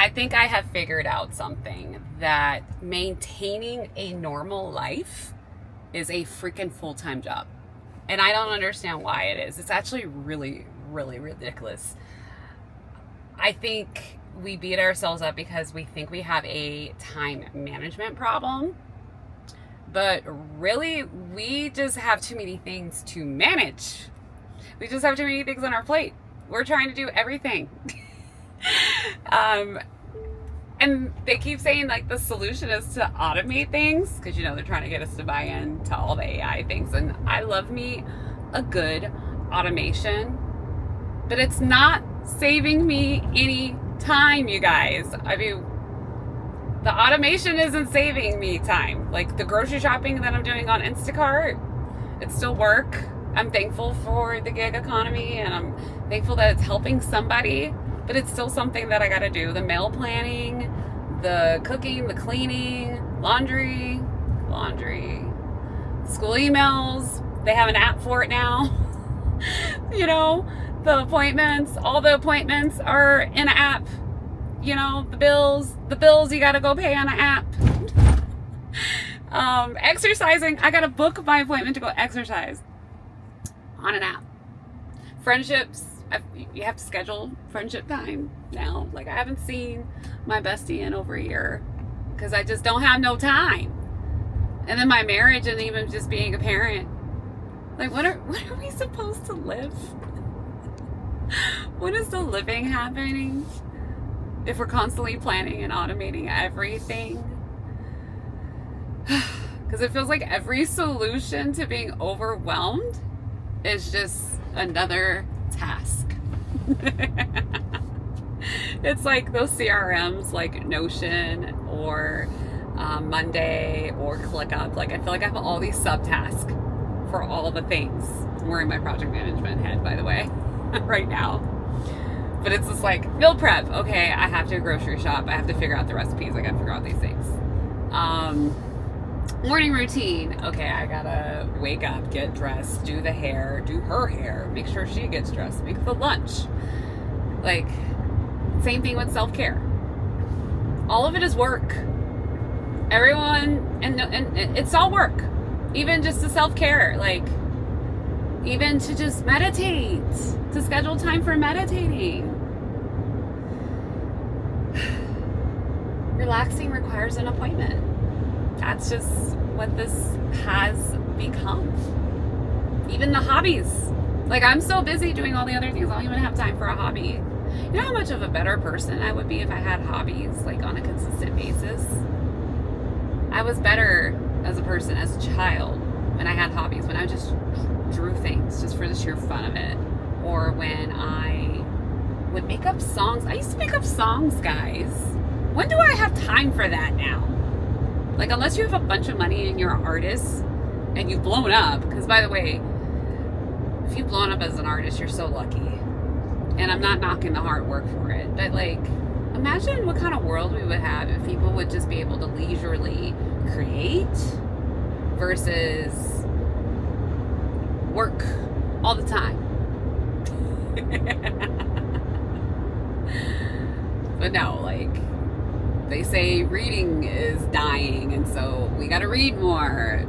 I think I have figured out something, that maintaining a normal life is a freaking full-time job. And I don't understand why it is. It's actually really, really ridiculous. I think we beat ourselves up because we think we have a time management problem. But really, we just have too many things to manage. We just have too many things on our plate. We're trying to do everything. And they keep saying like the solution is to automate things, because you know they're trying to get us to buy in to all the AI things. And I love me a good automation, but it's not saving me any time, you guys. I mean, the automation isn't saving me time. Like the grocery shopping that I'm doing on Instacart, it's still work. I'm thankful for the gig economy, and I'm thankful that it's helping somebody, but it's still something that I gotta do. The meal planning, the cooking, the cleaning, laundry, school emails. They have an app for it now. You know, the appointments, all the appointments are in an app. You know, the bills you gotta go pay on an app. Exercising, I gotta book my appointment to go exercise on an app. Friendships, you have to schedule friendship time now. Like, I haven't seen my bestie in over a year because I just don't have no time. And then my marriage, and even just being a parent. Like, when are we supposed to live? When is the living happening if we're constantly planning and automating everything? Because it feels like every solution to being overwhelmed is just another task. It's like those CRMs like Notion or Monday or ClickUp. Like, I feel like I have all these subtasks for all the things. I'm wearing my project management head, by the way, right now. But it's just like meal prep. Okay, I have to grocery shop. I have to figure out the recipes. I gotta figure out these things. Morning routine. Okay, I gotta wake up, get dressed, do the hair, do her hair, make sure she gets dressed, make the lunch. Like, same thing with self-care. All of it is work. Everyone, and it's all work. Even just the self-care, like, even to just meditate, to schedule time for meditating. Relaxing requires an appointment. That's just what this has become. Even the hobbies. Like, I'm so busy doing all the other things, I don't even have time for a hobby. You know how much of a better person I would be if I had hobbies, like, on a consistent basis? I was better as a person, as a child, when I had hobbies, when I just drew things just for the sheer fun of it. Or when I would make up songs. I used to make up songs, guys. When do I have time for that now? Like, unless you have a bunch of money and you're an artist and you've blown up, because by the way, if you've blown up as an artist, you're so lucky. And I'm not knocking the hard work for it, but like, imagine what kind of world we would have if people would just be able to leisurely create versus work all the time. But no, like, they say reading is dying, and so we gotta read more.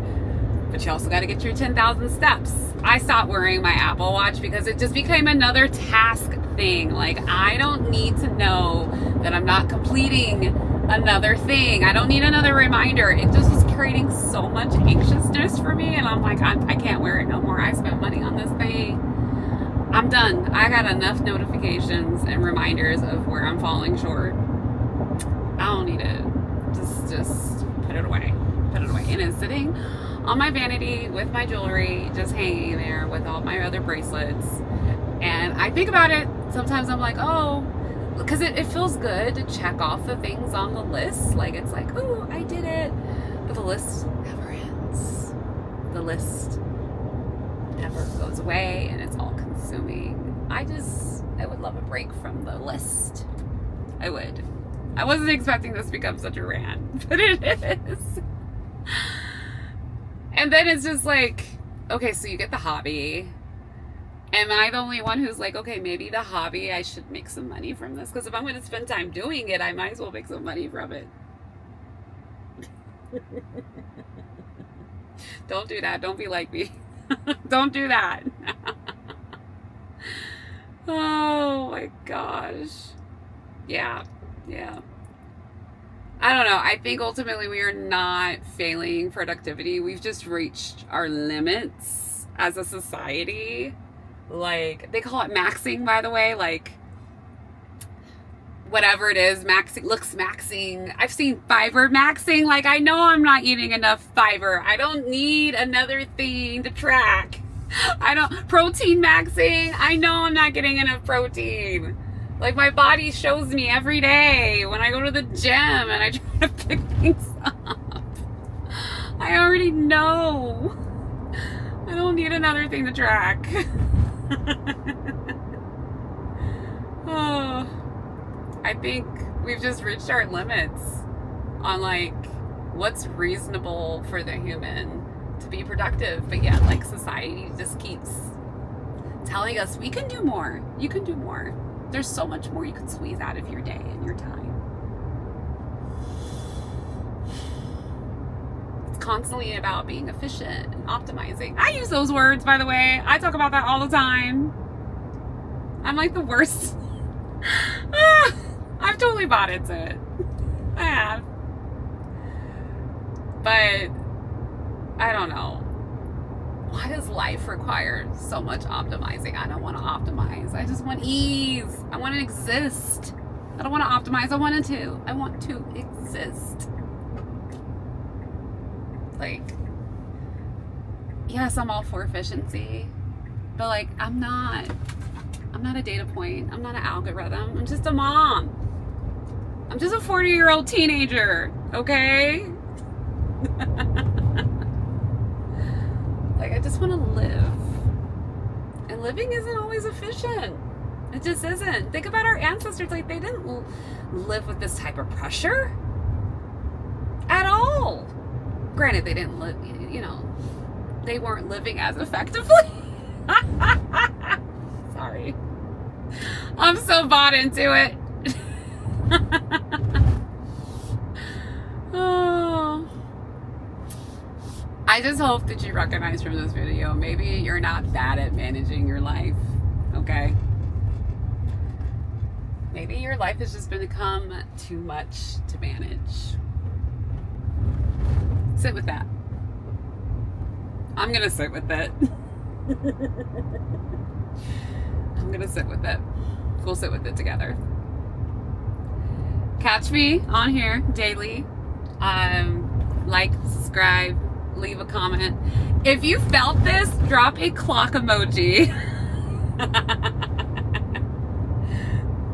But you also gotta get your 10,000 steps. I stopped wearing my Apple Watch because it just became another task thing. Like, I don't need to know that I'm not completing another thing. I don't need another reminder. It just was creating so much anxiousness for me, and I'm like, I can't wear it no more. I spent money on this thing. I'm done. I got enough notifications and reminders of where I'm falling short. I don't need it. Just put it away. Put it away. And it's sitting on my vanity with my jewelry just hanging there with all my other bracelets. And I think about it. Sometimes I'm like, oh, because it feels good to check off the things on the list. Like, it's like, oh, I did it. But the list never ends. The list never goes away, and it's all consuming. I would love a break from the list. I would. I wasn't expecting this to become such a rant, but it is. And then it's just like, okay, so you get the hobby, Am I the only one who's like, okay, maybe the hobby, I should make some money from this? Because if I'm going to spend time doing it, I might as well make some money from it. Don't do that. Don't be like me. Don't do that. Oh my gosh. Yeah. Yeah. I don't know. I think ultimately we are not failing productivity. We've just reached our limits as a society. Like, they call it maxing, by the way. Like, whatever it is, maxing looks maxing. I've seen fiber maxing. Like, I know I'm not eating enough fiber. I don't need another thing to track. Protein maxing. I know I'm not getting enough protein. Like, my body shows me every day when I go to the gym and I try to pick things up. I already know. I don't need another thing to track. Oh, I think we've just reached our limits on, like, what's reasonable for the human to be productive. But yet, like, society just keeps telling us we can do more. You can do more. There's so much more you can squeeze out of your day and your time. It's constantly about being efficient and optimizing. I use those words, by the way. I talk about that all the time. I'm like the worst. I've totally bought into it. I have. But I don't know. Why does life require so much optimizing? I don't want to optimize. I just want ease. I want to exist. I don't want to optimize. I want to exist. Like, yes, I'm all for efficiency, but like, I'm not a data point. I'm not an algorithm. I'm just a mom. I'm just a 40-year-old teenager, okay? Like, I just want to live. And living isn't always efficient. It just isn't. Think about our ancestors. Like, they didn't live with this type of pressure at all. Granted, they didn't live, you know, they weren't living as effectively. Sorry. I'm so bought into it. Oh. I just hope that you recognize from this video, maybe you're not bad at managing your life, okay? Maybe your life has just become too much to manage. Sit with that. I'm gonna sit with it. I'm gonna sit with it. We'll sit with it together. Catch me on here daily. Like, subscribe, leave a comment. If you felt this, drop a clock emoji.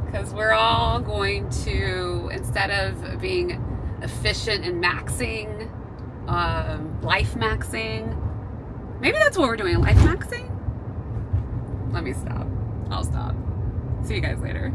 Because we're all going to, instead of being efficient and maxing, life maxing, maybe that's what we're doing, life maxing? Let me stop. I'll stop. See you guys later.